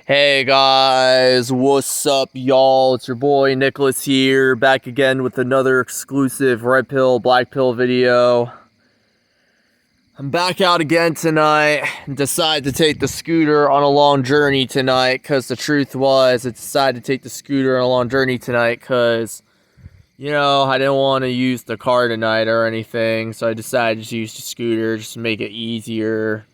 Hey guys, what's up y'all? It's your boy Nicholas here, back again with another exclusive red pill, black pill video. I'm back out again tonight and decided to take the scooter on a long journey tonight because the truth was I decided to take the scooter on a long journey tonight because, I didn't want to use the car tonight or anything, so I decided to use the scooter just to make it easier.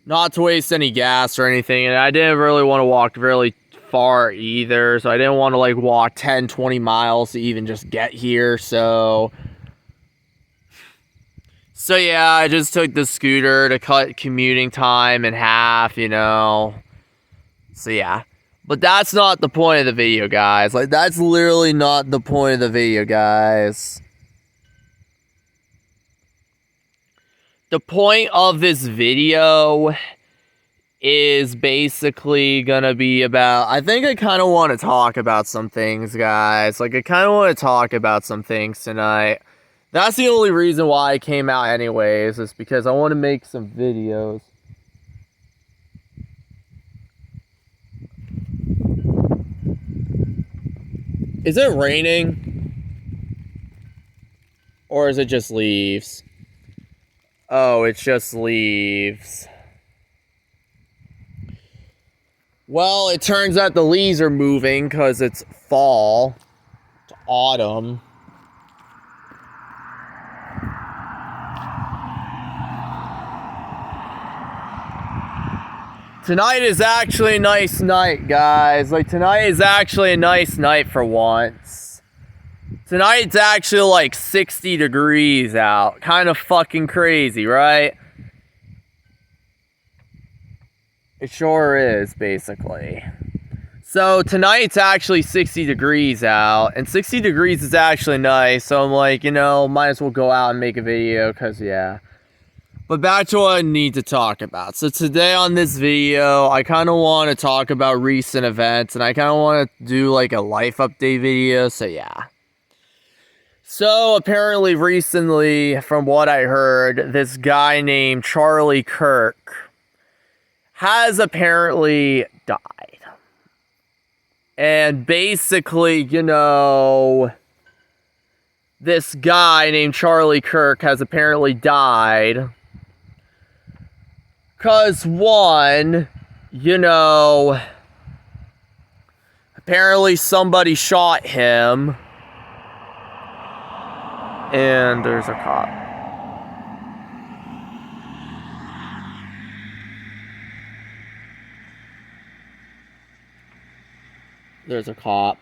Not to waste any gas or anything, and I didn't really want to walk really far either, so I didn't want to walk 10-20 miles to even just get here. So yeah, I just took the scooter to cut commuting time in half, so yeah. But that's not the point of the video, guys. That's literally not the point of the video, guys. The point of this video is basically gonna be about, I think I kind of want to talk about some things, guys. I kind of want to talk about some things tonight. That's the only reason why I came out anyways, is because I want to make some videos. Is it raining? Or is it just leaves? Oh, it's just leaves. Well, it turns out the leaves are moving because it's fall. It's autumn. Tonight is actually a nice night, guys. Tonight is actually a nice night for once. Tonight it's actually 60 degrees out. Kind of fucking crazy, right? It sure is, basically. So tonight it's actually 60 degrees out. And 60 degrees is actually nice. So I'm might as well go out and make a video. Because, yeah. But back to what I need to talk about. So today on this video, I kind of want to talk about recent events. And I kind of want to do a life update video. So, yeah. So, apparently recently, from what I heard, this guy named Charlie Kirk has apparently died. And basically, this guy named Charlie Kirk has apparently died. Because, one, apparently somebody shot him. And there's a cop. There's a cop.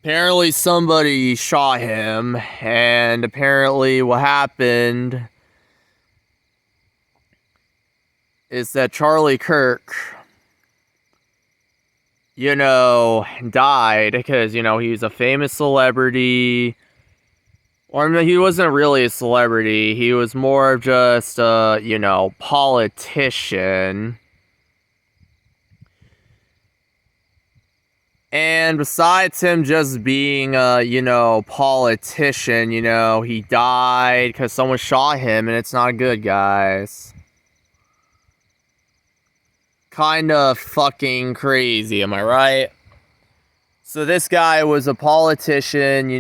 Apparently somebody shot him, and apparently what happened is that Charlie Kirk, died because, he was a famous celebrity. Or, he wasn't really a celebrity. He was more of just a, politician. And besides him just being a, politician, he died because someone shot him, and it's not good, guys. Kind of fucking crazy, am I right? So this guy was a politician,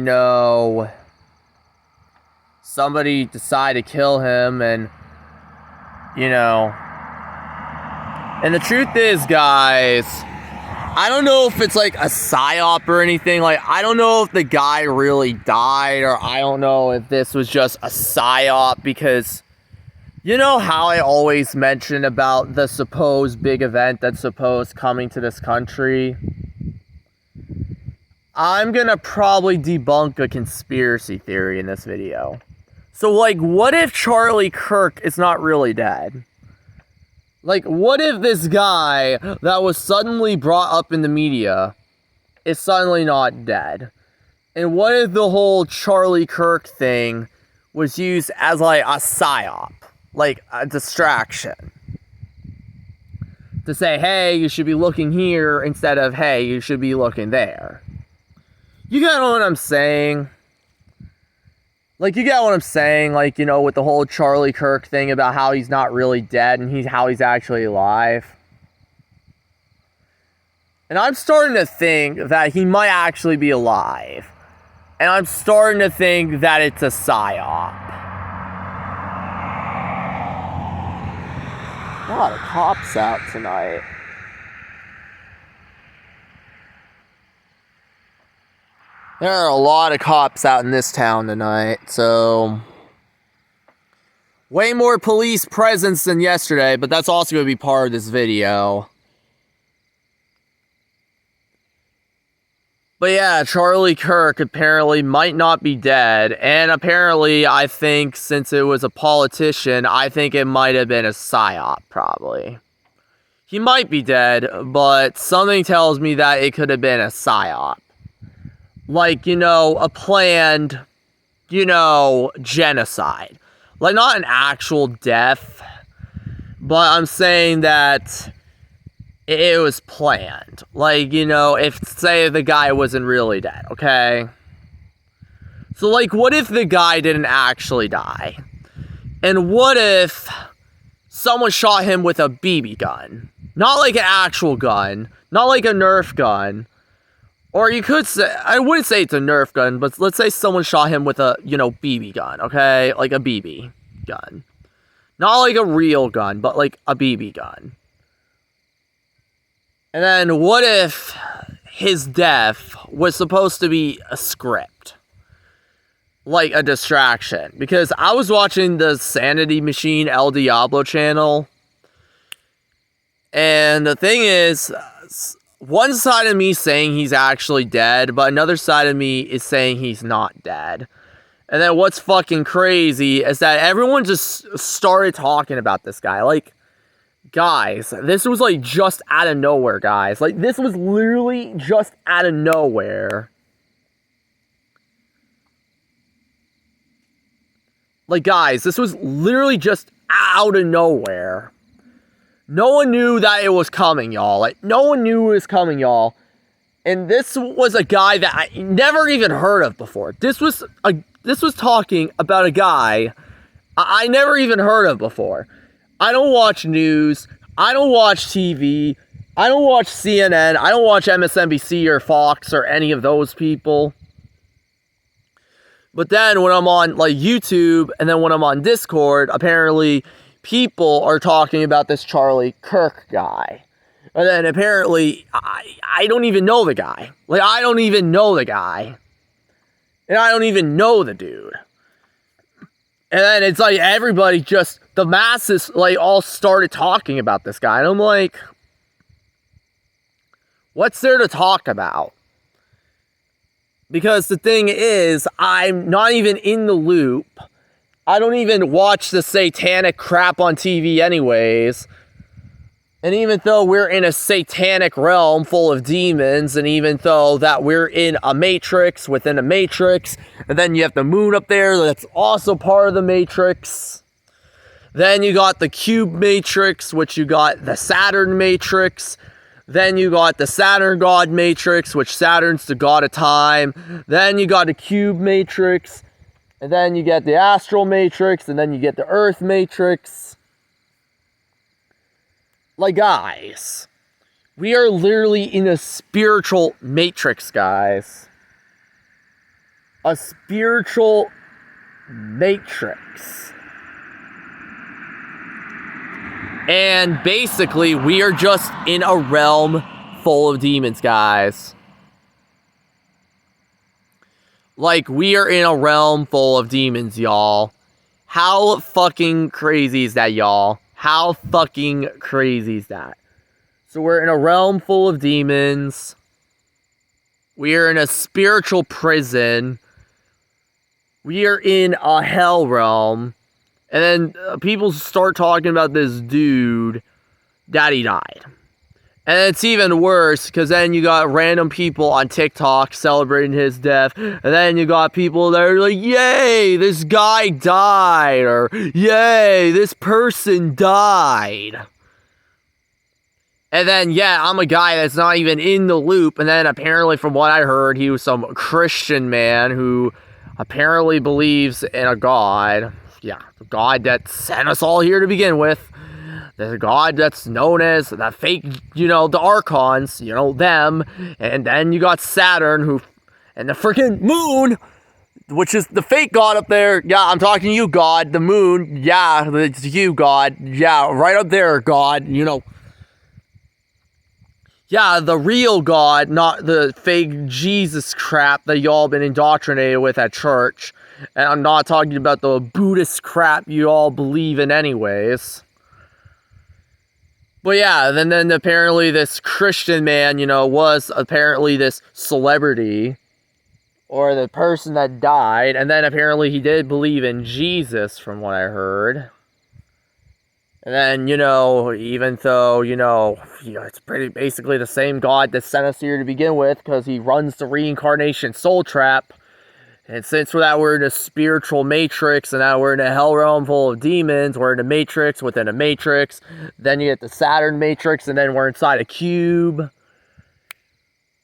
somebody decided to kill him, and and the truth is, guys, I don't know if it's a psyop or anything. I don't know if the guy really died, or I don't know if this was just a psyop, because you know how I always mention about the supposed big event that's supposed coming to this country? I'm gonna probably debunk a conspiracy theory in this video. So, what if Charlie Kirk is not really dead? What if this guy that was suddenly brought up in the media is suddenly not dead? And what if the whole Charlie Kirk thing was used as, a psyop? A distraction. To say, hey, you should be looking here, instead of, hey, you should be looking there. You get what I'm saying? Like, you get what I'm saying? Like, you know, with the whole Charlie Kirk thing about how he's not really dead and how he's actually alive. And I'm starting to think that he might actually be alive. And I'm starting to think that it's a psyop. A lot of cops out tonight. There are a lot of cops out in this town tonight, so way more police presence than yesterday, but that's also going to be part of this video. But yeah, Charlie Kirk apparently might not be dead, and apparently I think since it was a politician, I think it might have been a psyop, probably. He might be dead, but something tells me that it could have been a psyop. Like, you know, a planned, you know, genocide. Like, not an actual death, but I'm saying that it was planned. Like, you know, if, say, the guy wasn't really dead, okay? So, like, what if the guy didn't actually die? And what if someone shot him with a BB gun? Not like an actual gun, not like a Nerf gun. Or you could say, I wouldn't say it's a Nerf gun, but let's say someone shot him with a, you know, BB gun, okay? Like a BB gun. Not like a real gun, but like a BB gun. And then what if his death was supposed to be a script? Like a distraction. Because I was watching the Sanity Machine El Diablo channel. And the thing is, one side of me saying he's actually dead, but another side of me is saying he's not dead. And then what's fucking crazy is that everyone just started talking about this guy. Like, guys, this was like just out of nowhere, guys. Like, this was literally just out of nowhere. Like, guys, this was literally just out of nowhere. No one knew that it was coming, y'all. Like, no one knew it was coming, y'all. And this was a guy that I never even heard of before. This was talking about a guy I never even heard of before. I don't watch news. I don't watch TV. I don't watch CNN. I don't watch MSNBC or Fox or any of those people. But then when I'm on like YouTube and then when I'm on Discord, apparently people are talking about this Charlie Kirk guy. And then apparently I don't even know the guy. Like, I don't even know the guy. And I don't even know the dude. And then it's like everybody just, the masses like all started talking about this guy. And I'm like, what's there to talk about? Because the thing is, I'm not even in the loop. I don't even watch the satanic crap on TV anyways. And even though we're in a satanic realm full of demons, and even though that we're in a matrix within a matrix, and then you have the moon up there that's also part of the matrix. Then you got the cube matrix, which you got the Saturn matrix. Then you got the Saturn god matrix, which Saturn's the god of time. Then you got the cube matrix. And then you get the astral matrix, and then you get the earth matrix. Like, guys, we are literally in a spiritual matrix, guys. A spiritual matrix. And basically, we are just in a realm full of demons, guys. Like, we are in a realm full of demons, y'all. How fucking crazy is that, y'all? How fucking crazy is that? So we're in a realm full of demons. We are in a spiritual prison. We are in a hell realm. And then people start talking about this dude that he died. And it's even worse, because then you got random people on TikTok celebrating his death. And then you got people that are like, yay, this guy died. Or, yay, this person died. And then, yeah, I'm a guy that's not even in the loop. And then apparently, from what I heard, he was some Christian man who apparently believes in a God. Yeah, the God that sent us all here to begin with. There's a God that's known as the fake, the Archons, them. And then you got Saturn, and the freaking moon, which is the fake God up there. Yeah, I'm talking to you, God. The moon, yeah, it's you, God. Yeah, right up there, God, Yeah, the real God, not the fake Jesus crap that y'all been indoctrinated with at church. And I'm not talking about the Buddhist crap you all believe in anyways. But yeah, then apparently this Christian man, was apparently this celebrity. Or the person that died. And then apparently he did believe in Jesus, from what I heard. And then, even though, it's pretty basically the same God that sent us here to begin with, because he runs the reincarnation soul trap. And since we're in a spiritual matrix, and now we're in a hell realm full of demons, we're in a matrix within a matrix. Then you get the Saturn matrix, and then we're inside a cube.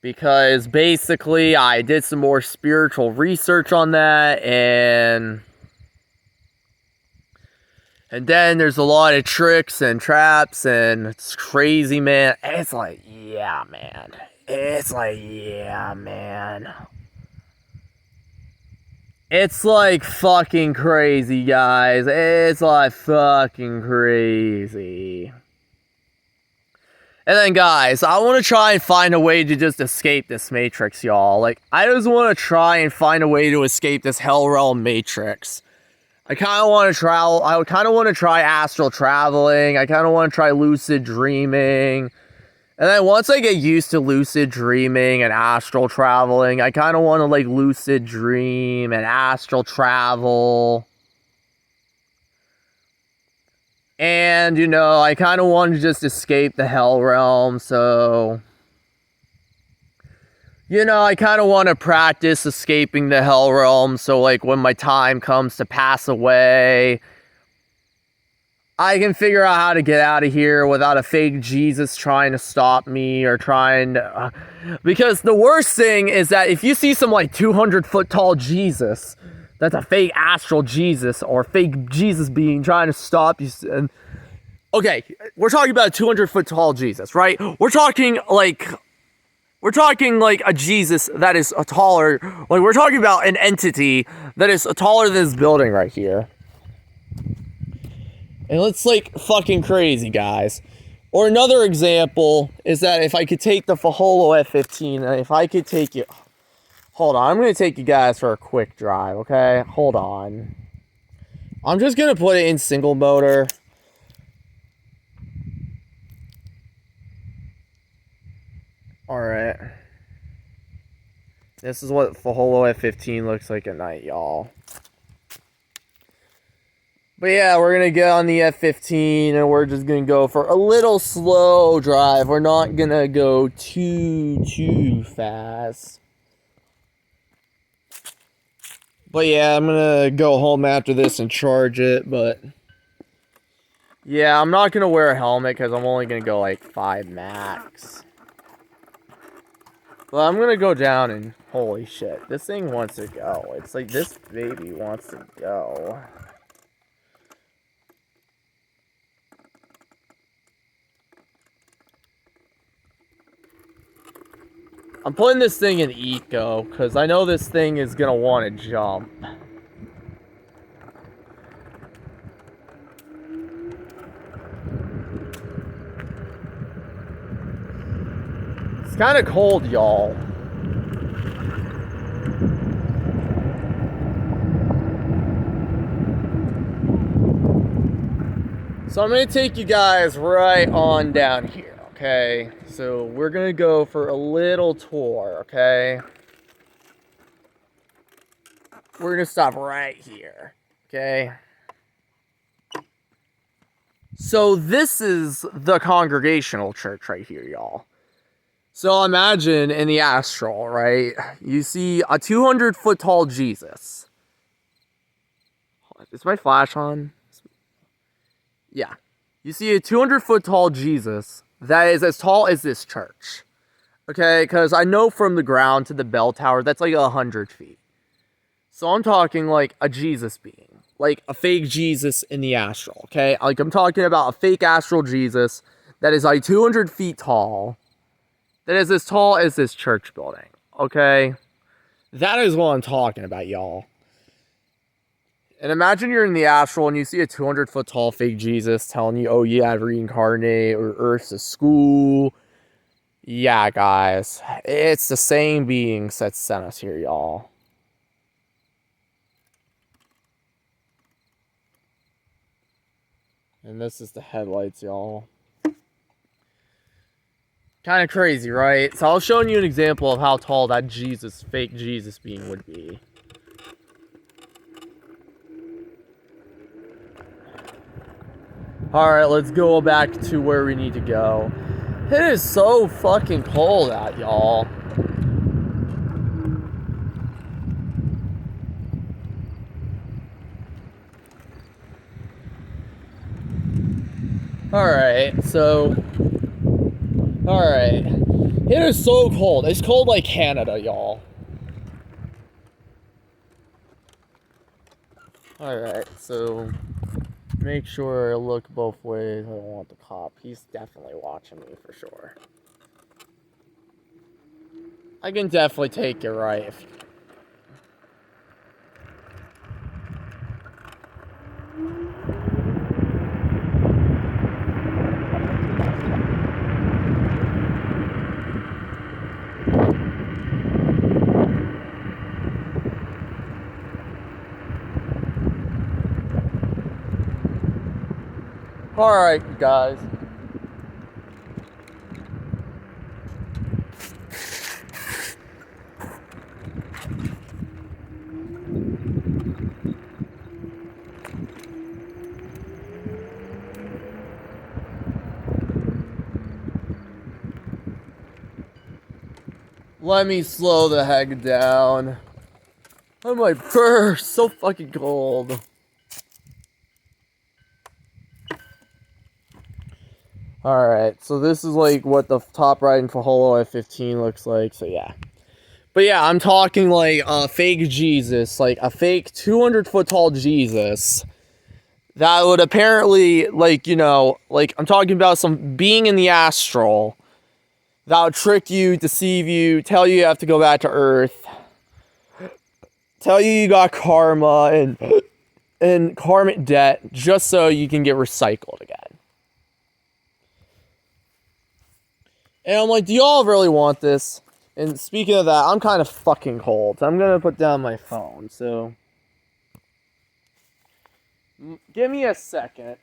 Because basically, I did some more spiritual research on that, and then there's a lot of tricks and traps, and it's crazy, man. It's like, yeah, man. It's like, yeah, man. It's like fucking crazy, guys. It's like fucking crazy. And then, guys, I want to try and find a way to just escape this matrix, y'all. Like, I just want to try and find a way to escape this hell realm matrix. I kind of want to travel. I kind of want to try astral traveling. I kind of want to try lucid dreaming. And then once I get used to lucid dreaming and astral traveling, I kind of want to like lucid dream and astral travel. And, I kind of want to just escape the hell realm, so I kind of want to practice escaping the hell realm, so like when my time comes to pass away, I can figure out how to get out of here without a fake Jesus trying to stop me or trying to... because the worst thing is that if you see some like 200-foot tall Jesus, that's a fake astral Jesus or fake Jesus being trying to stop you. And okay, we're talking about a 200-foot tall Jesus, right? We're talking like a Jesus that is a taller, like we're talking about an entity that is taller than this building right here. And it's like fucking crazy, guys. Or another example is that if I could take the Faholo F-15, and if I could take you... Hold on, I'm going to take you guys for a quick drive, okay? Hold on. I'm just going to put it in single motor. Alright. This is what Faholo F-15 looks like at night, y'all. But yeah, we're going to get on the F-15 and we're just going to go for a little slow drive. We're not going to go too fast. But yeah, I'm going to go home after this and charge it. But yeah, I'm not going to wear a helmet because I'm only going to go like 5 max. But I'm going to go down and holy shit, this thing wants to go. It's like this baby wants to go. I'm putting this thing in eco, because I know this thing is going to want to jump. It's kind of cold, y'all. So I'm going to take you guys right on down here, okay? So we're going to go for a little tour, okay? We're going to stop right here, okay? So this is the Congregational Church right here, y'all. So imagine in the astral, right? You see a 200-foot tall Jesus. Is my flash on? Yeah. You see a 200-foot tall Jesus that is as tall as this church. Okay, because I know from the ground to the bell tower, that's like 100 feet. So I'm talking like a Jesus being. Like a fake Jesus in the astral, okay? Like I'm talking about a fake astral Jesus that is like 200 feet tall. That is as tall as this church building, okay? That is what I'm talking about, y'all. And imagine you're in the astral and you see a 200-foot tall fake Jesus telling you, oh yeah, reincarnate, or Earth's a school. Yeah, guys. It's the same beings that sent us here, y'all. And this is the headlights, y'all. Kind of crazy, right? So I was showing you an example of how tall that Jesus, fake Jesus being would be. Alright, let's go back to where we need to go. It is so fucking cold out, y'all. Alright, so... Alright. It is so cold. It's cold like Canada, y'all. Alright, so... Make sure I look both ways. I don't want the cop. He's definitely watching me for sure. I can definitely take it right if... Alright, guys. Let me slow the heck down. I'm like, burst, so fucking cold. Alright, so this is like what the top right in Faholo F15 looks like, so yeah. But yeah, I'm talking like a fake Jesus, like a fake 200-foot tall Jesus that would apparently, like, you know, like I'm talking about some being in the astral that would trick you, deceive you, tell you have to go back to Earth, tell you got karma and karmic debt just so you can get recycled again. And I'm like, do y'all really want this? And speaking of that, I'm kind of fucking cold. So I'm going to put down my phone. So give me a second.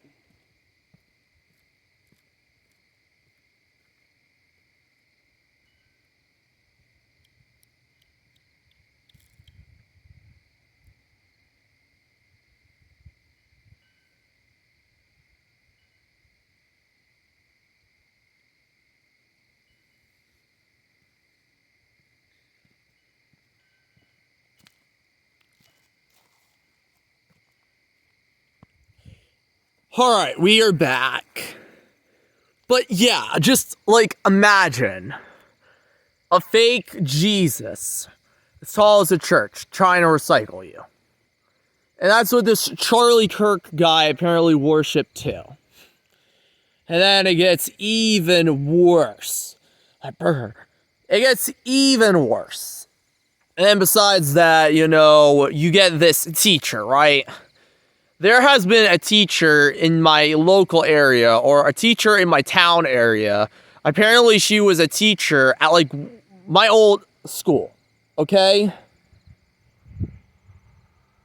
Alright, we are back. But yeah, just like imagine a fake Jesus as tall as a church trying to recycle you. And that's what this Charlie Kirk guy apparently worshipped too. And then it gets even worse. It gets even worse. And then besides that, you know, you get this teacher, right? There has been a teacher in my local area, or a teacher in my town area. Apparently she was a teacher at like my old school, okay?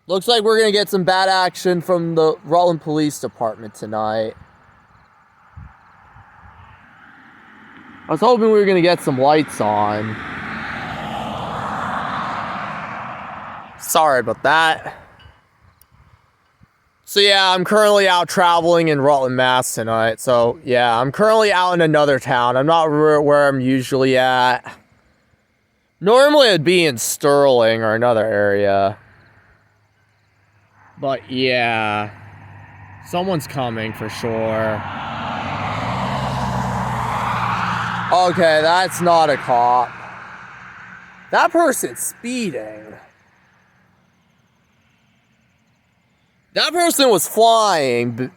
Looks like we're gonna get some bad action from the Rutland Police Department tonight. I was hoping we were gonna get some lights on. Sorry about that. So yeah, I'm currently out traveling in Rutland, Mass tonight. So yeah, I'm currently out in another town. I'm not where I'm usually at. Normally I'd be in Sterling or another area. But yeah, someone's coming for sure. Okay, that's not a cop. That person's speeding. That person was flying.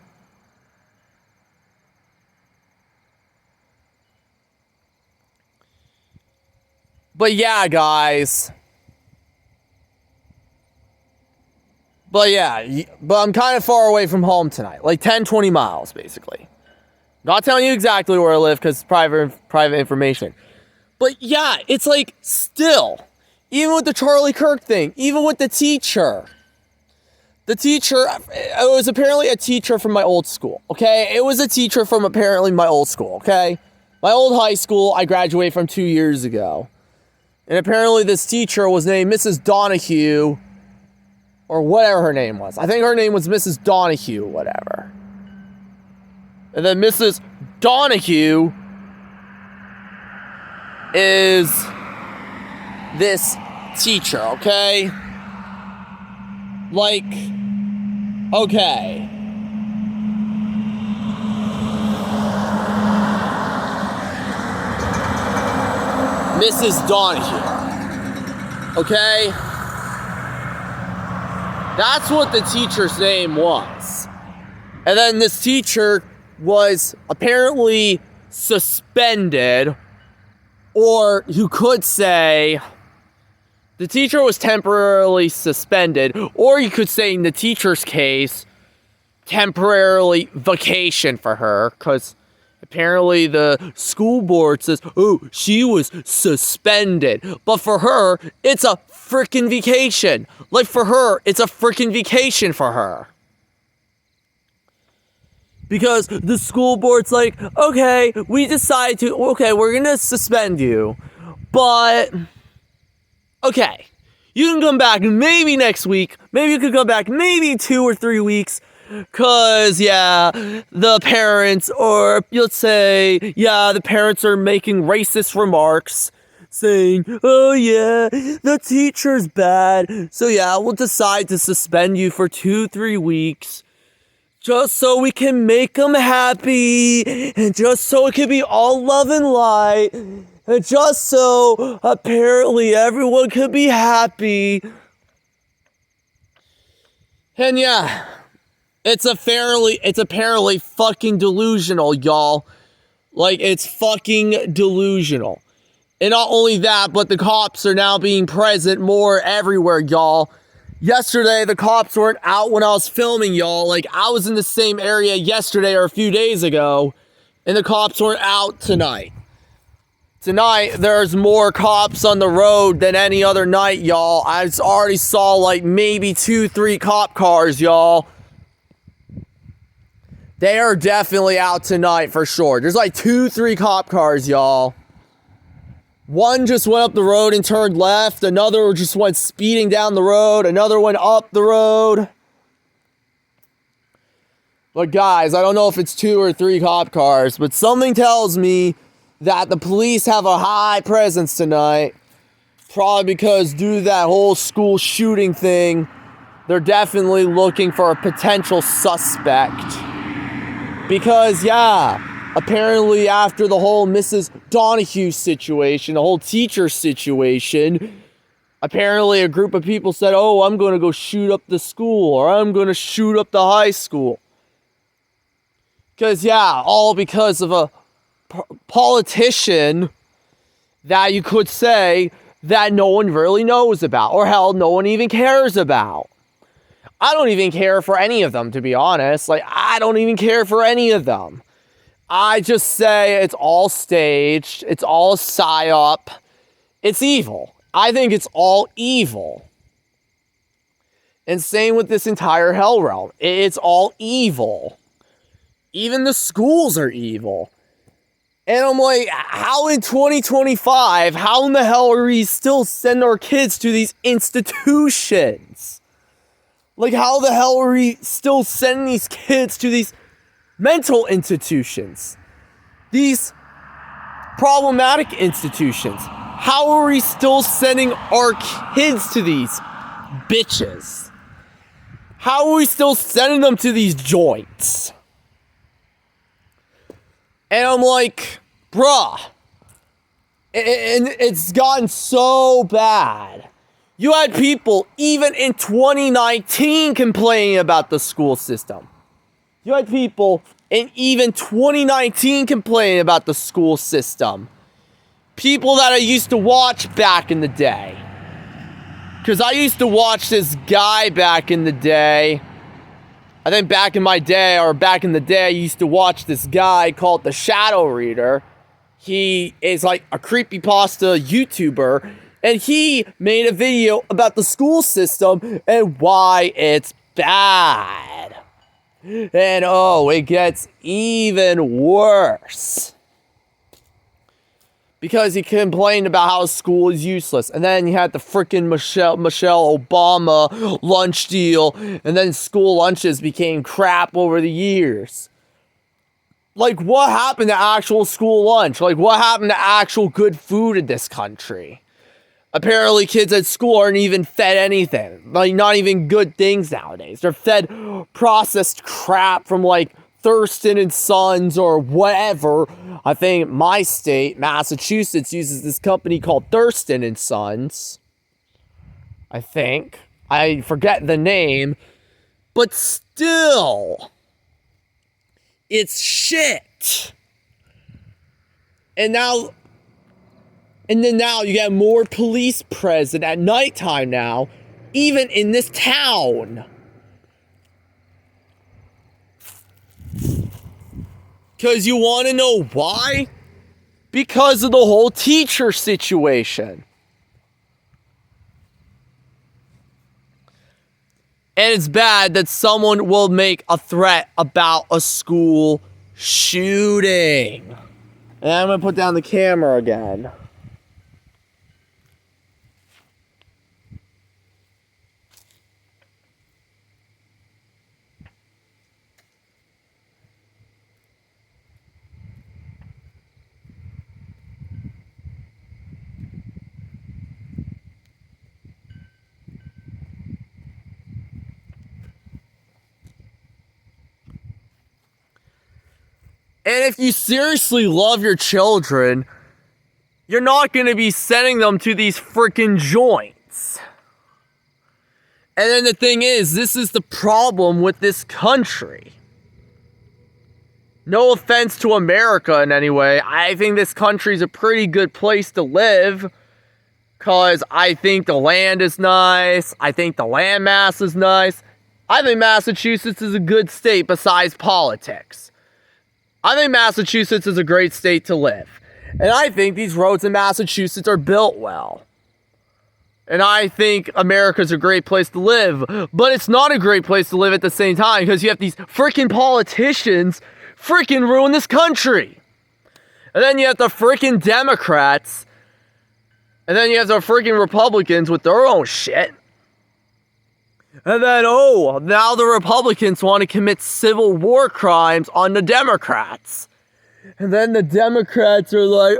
But yeah, guys. But yeah, but I'm kind of far away from home tonight. Like 10, 20 miles, basically. Not telling you exactly where I live because it's private information. But yeah, it's like still, even with the Charlie Kirk thing, even with the teacher. The teacher, it was apparently a teacher from my old school, okay? It was a teacher from apparently my old school, okay? My old high school I graduated from 2 years ago. And apparently this teacher was named Mrs. Donahue, or whatever her name was. I think her name was Mrs. Donahue, whatever. And then Mrs. Donahue is this teacher, okay? Like, okay. Mrs. Donahue. Okay? That's what the teacher's name was. And then this teacher was apparently suspended, or you could say the teacher was temporarily suspended, or you could say in the teacher's case, temporarily vacation for her, because apparently the school board says, oh, she was suspended. But for her, it's a freaking vacation. Like for her, it's a freaking vacation for her. Because the school board's like, okay, we're going to suspend you. But, okay, you can come back maybe next week. Maybe you could come back maybe 2 or 3 weeks. Because, yeah, the parents, or let's say, yeah, the parents are making racist remarks. Saying, oh yeah, the teacher's bad. So yeah, we'll decide to suspend you for 2-3 weeks. Just so we can make them happy, and just so it can be all love and light, and just so apparently everyone can be happy. And yeah, it's apparently fucking delusional, y'all. Like, it's fucking delusional. And not only that, but the cops are now being present more everywhere, y'all. Yesterday, the cops weren't out when I was filming, y'all. Like, I was in the same area yesterday or a few days ago, and the cops weren't out tonight. Tonight, there's more cops on the road than any other night, y'all. I already saw, like, maybe 2-3 cop cars, y'all. They are definitely out tonight, for sure. There's, like, 2-3 cop cars, y'all. One just went up the road and turned left. Another just went speeding down the road. Another went up the road. But guys, I don't know if it's 2 or 3 cop cars, but something tells me that the police have a high presence tonight. Probably because due to that whole school shooting thing, they're definitely looking for a potential suspect. Because, yeah, apparently after the whole Mrs. Donahue situation, the whole teacher situation, apparently a group of people said, oh, I'm going to go shoot up the school, or I'm going to shoot up the high school. Because, yeah, all because of a politician that you could say that no one really knows about, or hell, no one even cares about. I don't even care for any of them, to be honest. Like, I don't even care for any of them. I just say it's all staged. It's all a psyop. It's evil. I think it's all evil. And same with this entire hell realm. It's all evil. Even the schools are evil. And I'm like, how in 2025, how in the hell are we still sending our kids to these institutions? Like, how the hell are we still sending these kids to these mental institutions? These problematic institutions. How are we still sending our kids to these bitches? How are we still sending them to these joints? And I'm like, bruh, And it's gotten so bad. You had people even in 2019 complaining about the school system. You had people in even 2019 complaining about the school system. People that I used to watch back in the day. Because I used to watch this guy back in the day. I think back in the day, I used to watch this guy called the Shadow Reader. He is like a creepypasta YouTuber. And he made a video about the school system and why it's bad. And oh, it gets even worse. Because he complained about how school is useless. And then you had the freaking Michelle Obama lunch deal. And then school lunches became crap over the years. Like, what happened to actual school lunch? Like, what happened to actual good food in this country? Apparently, kids at school aren't even fed anything. Like, not even good things nowadays. They're fed processed crap from, like, Thurston and Sons or whatever. I think my state, Massachusetts, uses this company called Thurston and Sons. I think. I forget the name. But still, it's shit. And then now you get more police present at nighttime now, even in this town. Because you want to know why? Because of the whole teacher situation. And it's bad that someone will make a threat about a school shooting. And I'm going to put down the camera again. And if you seriously love your children, you're not going to be sending them to these freaking joints. And then the thing is, this is the problem with this country. No offense to America in any way. I think this country is a pretty good place to live. Because I think the land is nice. I think the landmass is nice. I think Massachusetts is a good state besides politics. I think Massachusetts is a great state to live. And I think these roads in Massachusetts are built well. And I think America's a great place to live. But it's not a great place to live at the same time because you have these freaking politicians freaking ruin this country. And then you have the freaking Democrats. And then you have the freaking Republicans with their own shit. And then, now the Republicans want to commit civil war crimes on the Democrats. And then the Democrats are like,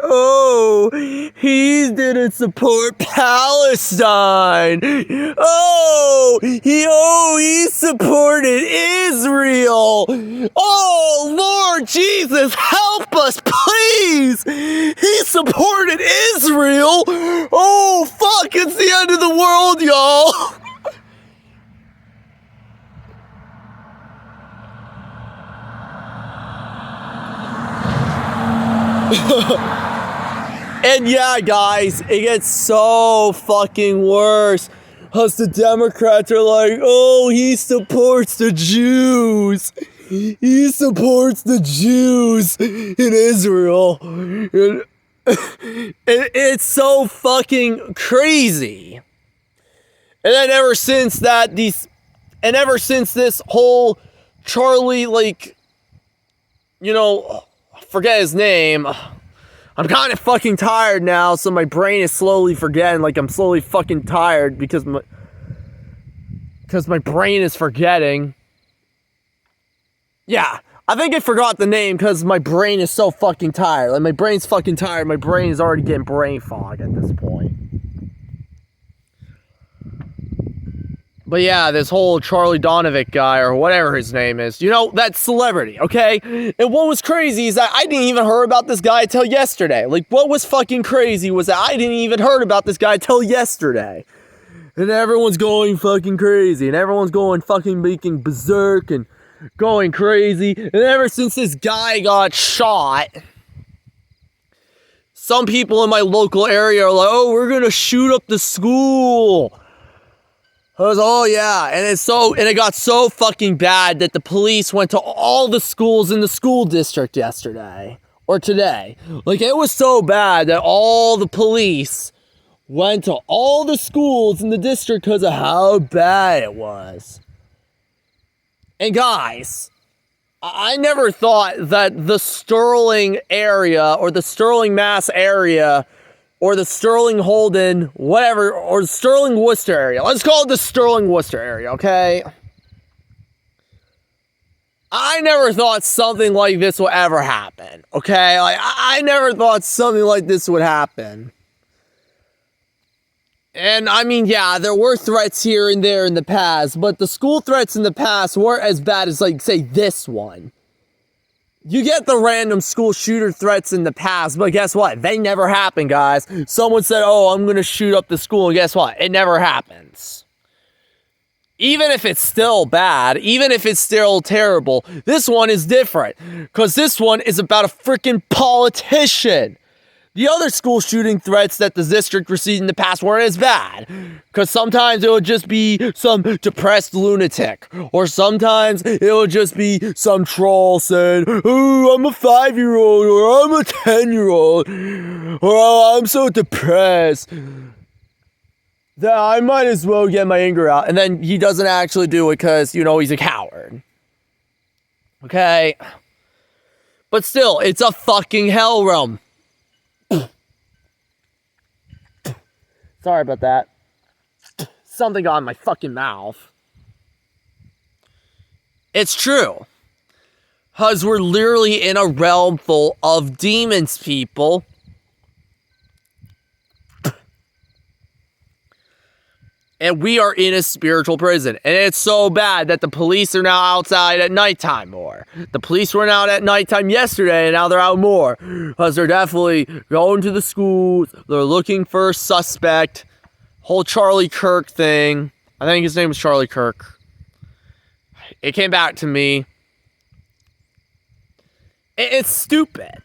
he didn't support Palestine. He supported Israel. Oh, Lord Jesus, help us, please. He supported Israel. Oh, fuck, it's the end of the world, y'all. And yeah, guys, it gets so fucking worse. Because the Democrats are like, he supports the Jews. He supports the Jews in Israel. And it's so fucking crazy. And then ever since this whole Charlie, forget his name. I'm kind of fucking tired now, so my brain is slowly forgetting. I'm slowly fucking tired because my brain is forgetting. Yeah, I think I forgot the name because my brain is so fucking tired. My brain's fucking tired. My brain is already getting brain fog at this point. But yeah, this whole Charlie Donovic guy, or whatever his name is, you know, that celebrity, okay? And what was crazy is that I didn't even hear about this guy till yesterday. Like, what was fucking crazy was that I didn't even heard about this guy till yesterday. And everyone's going fucking crazy, and everyone's going fucking making berserk and going crazy. And ever since this guy got shot, some people in my local area are like, oh, we're gonna shoot up the school. I was, oh yeah, and it got so fucking bad that the police went to all the schools in the school district yesterday, or today. Like, it was so bad that all the police went to all the schools in the district because of how bad it was. And guys, I never thought that the Sterling area, or the Sterling, Mass area, or the Sterling Holden, whatever, or the Sterling Worcester area. Let's call it the Sterling Worcester area, okay? I never thought something like this would ever happen, okay? Like, I never thought something like this would happen. And I mean, yeah, there were threats here and there in the past, but the school threats in the past weren't as bad as, like, say, this one. You get the random school shooter threats in the past, but guess what? They never happen, guys. Someone said, oh, I'm going to shoot up the school, and guess what? It never happens. Even if it's still bad, even if it's still terrible, this one is different. Because this one is about a freaking politician. The other school shooting threats that the district received in the past weren't as bad. Because sometimes it would just be some depressed lunatic. Or sometimes it would just be some troll saying, oh, I'm a 5-year-old, or I'm a 10-year-old, or oh, I'm so depressed that I might as well get my anger out. And then he doesn't actually do it because, you know, he's a coward. Okay? But still, it's a fucking hell realm. Sorry about that. Something got in my fucking mouth. It's true. Because we're literally in a realm full of demons, people. And we are in a spiritual prison. And it's so bad that the police are now outside at nighttime more. The police were out at nighttime yesterday, and now they're out more. Because they're definitely going to the schools. They're looking for a suspect. Whole Charlie Kirk thing. I think his name was Charlie Kirk. It came back to me. It's stupid.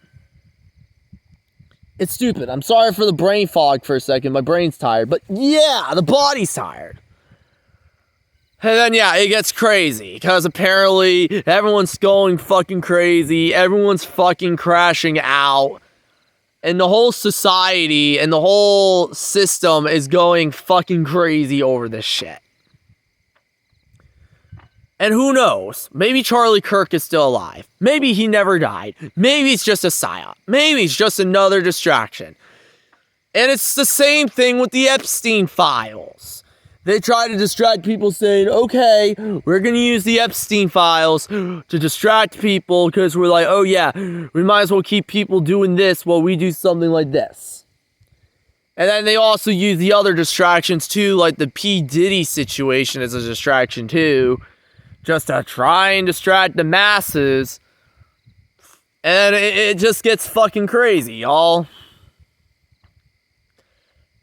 It's stupid. I'm sorry for the brain fog for a second. My brain's tired. But yeah, the body's tired. And then, yeah, it gets crazy. Because apparently everyone's going fucking crazy. Everyone's fucking crashing out. And the whole society and the whole system is going fucking crazy over this shit. And who knows? Maybe Charlie Kirk is still alive. Maybe he never died. Maybe it's just a psyop. Maybe it's just another distraction. And it's the same thing with the Epstein files. They try to distract people saying, okay, we're going to use the Epstein files to distract people because we're like, oh yeah, we might as well keep people doing this while we do something like this. And then they also use the other distractions too, like the P. Diddy situation as a distraction too. Just to try and distract the masses. And it just gets fucking crazy, y'all.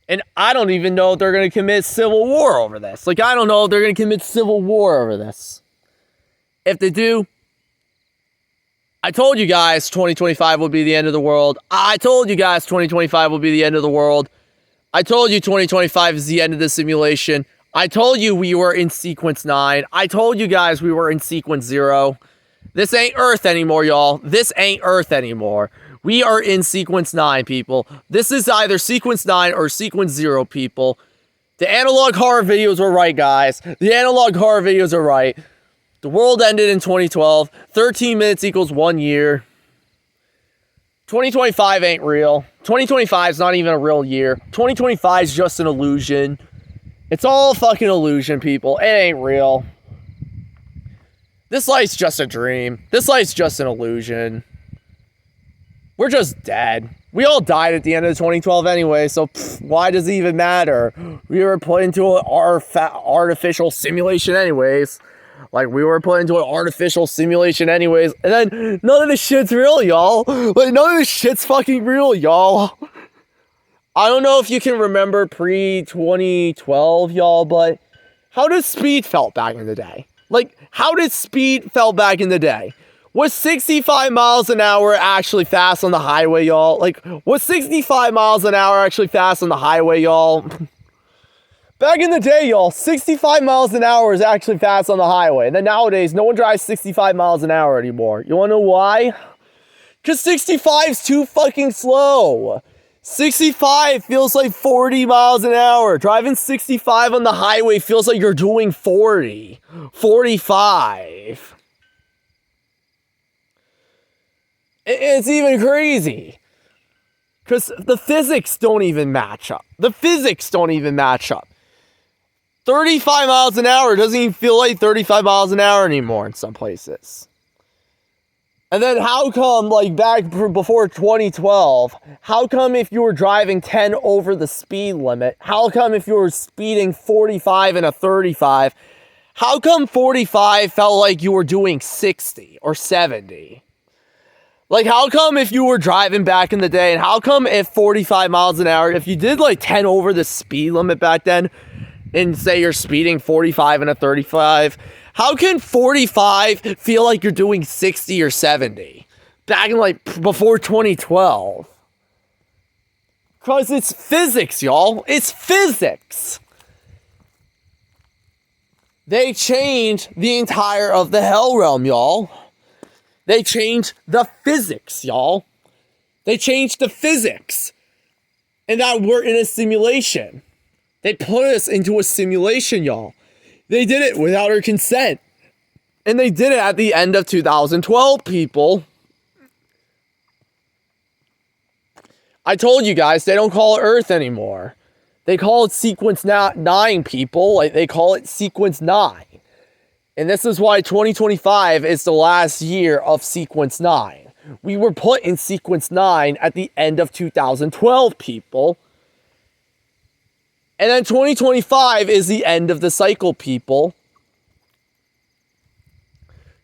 And I don't even know if they're going to commit civil war over this. Like, I don't know if they're going to commit civil war over this. If they do, I told you guys 2025 will be the end of the world. I told you guys 2025 will be the end of the world. I told you 2025 is the end of the simulation. I told you we were in sequence 9. I told you guys we were in sequence 0. This ain't Earth anymore, y'all. This ain't Earth anymore. We are in sequence 9, people. This is either sequence 9 or sequence 0, people. The analog horror videos were right, guys. The analog horror videos are right. The world ended in 2012. 13 minutes equals 1 year. 2025 ain't real. 2025 is not even a real year. 2025 is just an illusion. It's all fucking illusion, people. It ain't real. This life's just a dream. This life's just an illusion. We're just dead. We all died at the end of 2012 anyway, so why does it even matter? We were put into an artificial simulation anyways. Like, we were put into an artificial simulation anyways, and then none of this shit's real, y'all. Like, none of this shit's fucking real, y'all. I don't know if you can remember pre-2012, y'all, but how does speed felt back in the day? Like, how did speed felt back in the day? Was 65 miles an hour actually fast on the highway, y'all? Like, was 65 miles an hour actually fast on the highway, y'all? Back in the day, y'all, 65 miles an hour is actually fast on the highway. And then nowadays, no one drives 65 miles an hour anymore. You wanna know why? Because 65 is too fucking slow. 65 feels like 40 miles an hour. Driving 65 on the highway feels like you're doing 40, 45. It's even crazy. Because the physics don't even match up. The physics don't even match up. 35 miles an hour doesn't even feel like 35 miles an hour anymore in some places. And then how come, like, back before 2012, how come if you were driving 10 over the speed limit, how come if you were speeding 45 in a 35, how come 45 felt like you were doing 60 or 70? Like, how come if you were driving back in the day, and how come if 45 miles an hour, if you did like 10 over the speed limit back then, and say you're speeding 45 in a 35, how can 45 feel like you're doing 60 or 70? Back in like before 2012. Because it's physics, y'all. It's physics. They changed the entire of the hell realm, y'all. They changed the physics, y'all. They changed the physics. And that we're in a simulation. They put us into a simulation, y'all. They did it without our consent. And they did it at the end of 2012, people. I told you guys, they don't call it Earth anymore. They call it Sequence 9, people. Like, they call it Sequence 9. And this is why 2025 is the last year of Sequence 9. We were put in Sequence 9 at the end of 2012, people. And then 2025 is the end of the cycle, people.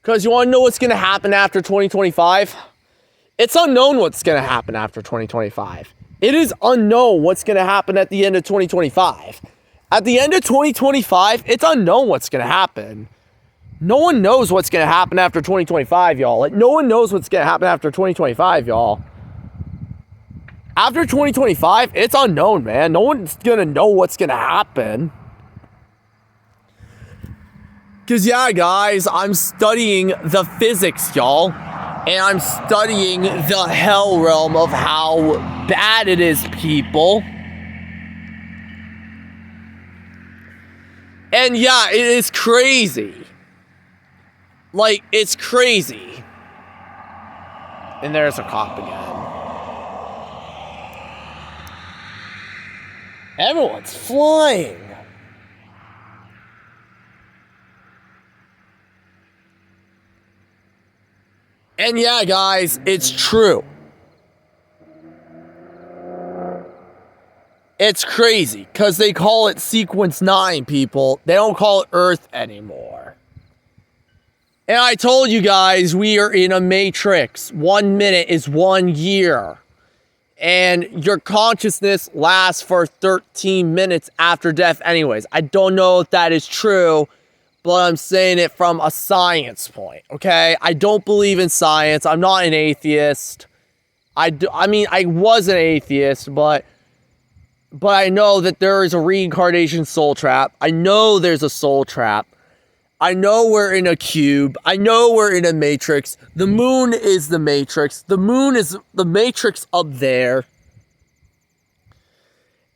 Because you want to know what's going to happen after 2025? It's unknown what's going to happen after 2025. It is unknown what's going to happen at the end of 2025. At the end of 2025, it's unknown what's going to happen. No one knows what's going to happen after 2025, y'all. Like, no one knows what's going to happen after 2025, y'all. After 2025, it's unknown, man. No one's going to know what's going to happen. Because, yeah, guys, I'm studying the physics, y'all. And I'm studying the hell realm of how bad it is, people. And, yeah, it is crazy. Like, it's crazy. And there's a cop again. Everyone's flying. And yeah, guys, it's true. It's crazy, because they call it Sequence 9, people. They don't call it Earth anymore. And I told you guys, we are in a matrix. 1 minute is 1 year. And your consciousness lasts for 13 minutes after death anyways. I don't know if that is true, but I'm saying it from a science point, okay? I don't believe in science. I'm not an atheist. I mean, I was an atheist, but I know that there is a reincarnation soul trap. I know there's a soul trap. I know we're in a cube. I know we're in a matrix. The moon is the matrix. The moon is the matrix up there.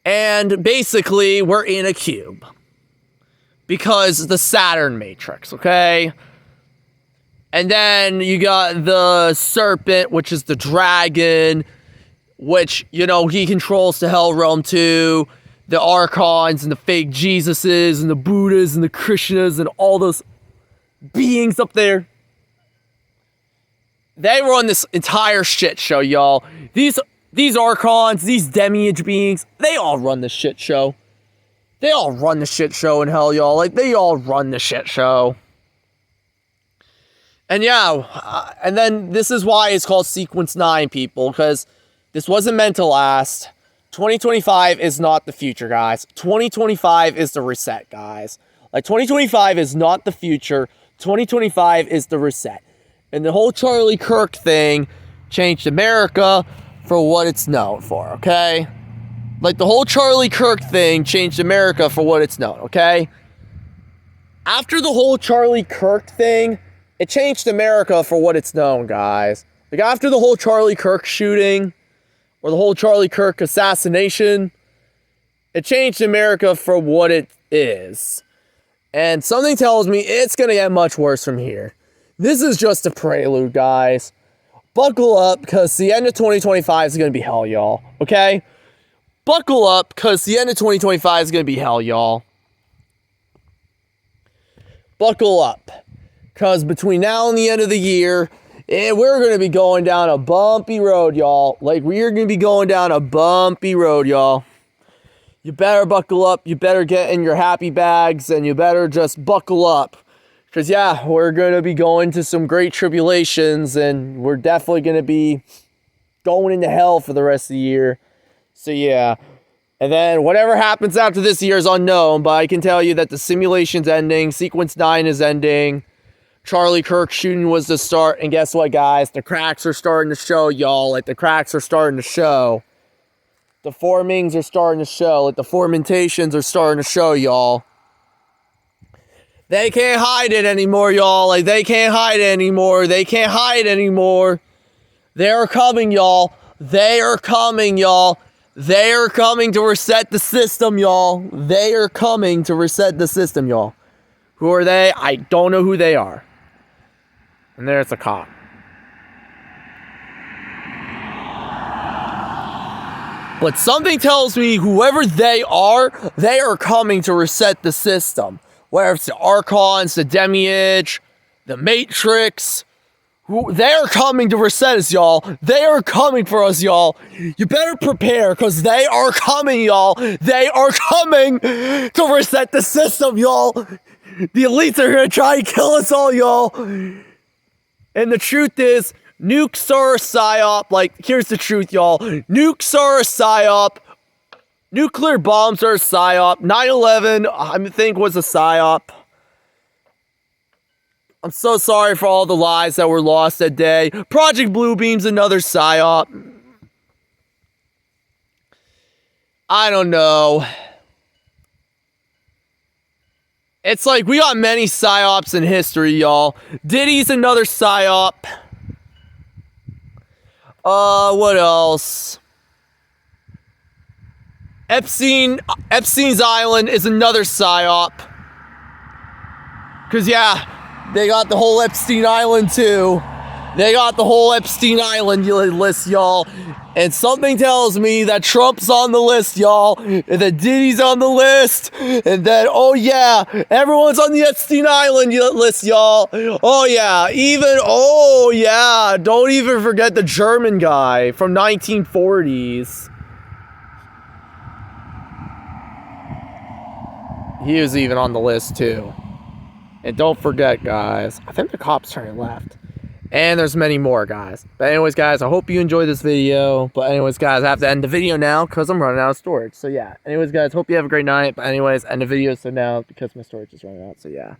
And basically, we're in a cube. Because the Saturn matrix, okay? And then you got the serpent, which is the dragon, which, you know, he controls the hell realm too. The archons and the fake Jesuses and the Buddhas and the Krishnas and all those beings up there. They run this entire shit show, y'all. These these archons, these demiurge beings, they all run the shit show. They all run the shit show in hell, y'all. Like, they all run the shit show. And yeah, and then this is why it's called Sequence 9, people, because this wasn't meant to last. 2025 is not the future, guys. 2025 is the reset, guys. Like, 2025 is not the future. 2025 is the reset. And the whole Charlie Kirk thing changed America for what it's known for, okay? Like, the whole Charlie Kirk thing changed America for what it's known, okay? After the whole Charlie Kirk thing, it changed America for what it's known, guys. Like, after the whole Charlie Kirk shooting, or the whole Charlie Kirk assassination, it changed America for what it is. And something tells me it's going to get much worse from here. This is just a prelude, guys. Buckle up, because the end of 2025 is going to be hell, y'all. Okay? Buckle up, because the end of 2025 is going to be hell, y'all. Buckle up. Because between now and the end of the year, we're going to be going down a bumpy road, y'all. Like, we're going to be going down a bumpy road, y'all. You better buckle up. You better get in your happy bags, and you better just buckle up. Because, yeah, we're going to be going to some great tribulations, and we're definitely going to be going into hell for the rest of the year. So, yeah. And then whatever happens after this year is unknown, but I can tell you that the simulation's ending. Sequence 9 is ending. Charlie Kirk shooting was the start, and guess what, guys? The cracks are starting to show, y'all. Like, the cracks are starting to show. The formings are starting to show. Like, the formentations are starting to show, y'all. They can't hide it anymore, y'all. Like, they can't hide it anymore. They can't hide anymore. They're coming, y'all. They are coming, y'all. They are coming to reset the system, y'all. They are coming to reset the system, y'all. Who are they? I don't know who they are. And there's a cop. But something tells me whoever they are coming to reset the system. Whether it's the Archons, the Demiurge, the Matrix. They are coming to reset us, y'all. They are coming for us, y'all. You better prepare, because they are coming, y'all. They are coming to reset the system, y'all. The elites are going to try and kill us all, y'all. And the truth is, nukes are a psyop. Like, here's the truth, y'all. Nukes are a psyop. Nuclear bombs are a psyop. 9/11, I think, was a psyop. I'm so sorry for all the lives that were lost that day. Project Bluebeam's another psyop. I don't know. It's like, we got many psyops in history, y'all. Diddy's another psyop. What else? Epstein's Island is another psyop. Because, yeah, they got the whole Epstein Island, too. They got the whole Epstein Island list, y'all. And something tells me that Trump's on the list, y'all. And that Diddy's on the list. And that, oh yeah, everyone's on the Epstein Island list, y'all. Oh yeah, don't even forget the German guy from 1940s. He was even on the list, too. And don't forget, guys, I think the cops turning left. And there's many more, guys. But anyways, guys, I hope you enjoyed this video. But anyways, guys, I have to end the video now because I'm running out of storage. So, yeah. Anyways, guys, hope you have a great night. But anyways, end the video so now because my storage is running out. So, yeah.